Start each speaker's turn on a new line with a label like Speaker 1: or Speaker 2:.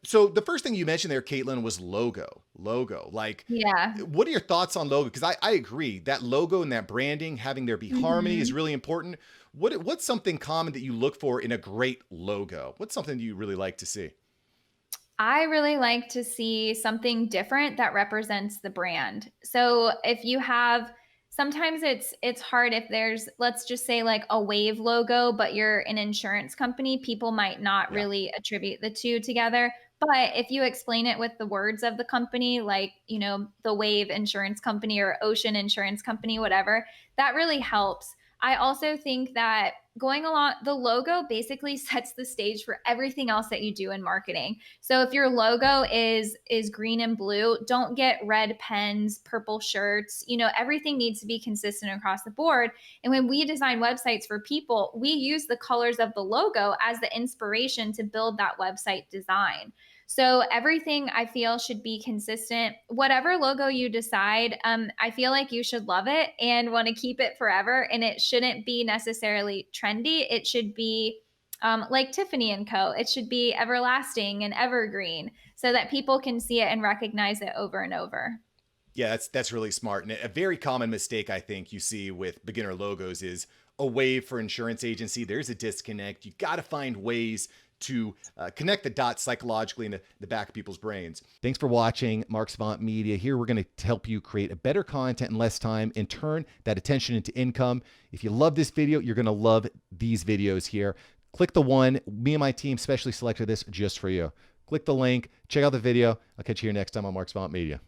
Speaker 1: So the first thing you mentioned there, Kaitlyn, was logo. Like,
Speaker 2: Yeah.
Speaker 1: what are your thoughts on logo? Because I agree that logo and that branding, having there be harmony is
Speaker 2: Mhm.
Speaker 1: really important. What's something common that you look for in a great logo? What's something you really like to see?
Speaker 2: I really like to see something different that represents the brand. So if you have sometimes it's hard if there's, let's just say, like a wave logo but you're an insurance company, people might not
Speaker 1: Yeah.
Speaker 2: really attribute the two together. But if you explain it with the words of the company, like, the Wave Insurance Company or Ocean Insurance Company, whatever, that really helps. I also think that going along, the logo basically sets the stage for everything else that you do in marketing. So if your logo is green and blue, don't get red pens, purple shirts. Everything needs to be consistent across the board. And when we design websites for people, we use the colors of the logo as the inspiration to build that website design. So everything I feel should be consistent. Whatever logo you decide, I feel like you should love it and want to keep it forever. And it shouldn't be necessarily trendy. It should be like Tiffany and Co. It should be everlasting and evergreen so that people can see it and recognize it over and over.
Speaker 1: Yeah, that's really smart. And a very common mistake I think you see with beginner logos is a wave for insurance agency. There's a disconnect. You got to find ways to connect the dots psychologically in the back of people's brains. Thanks for watching Mark Savant Media. Here we're going to help you create a better content in less time and turn that attention into income. If you love this video, you're going to love these videos here. Click the one. Me and my team specially selected this just for you. Click the link. Check out the video. I'll catch you here next time on Mark Savant Media.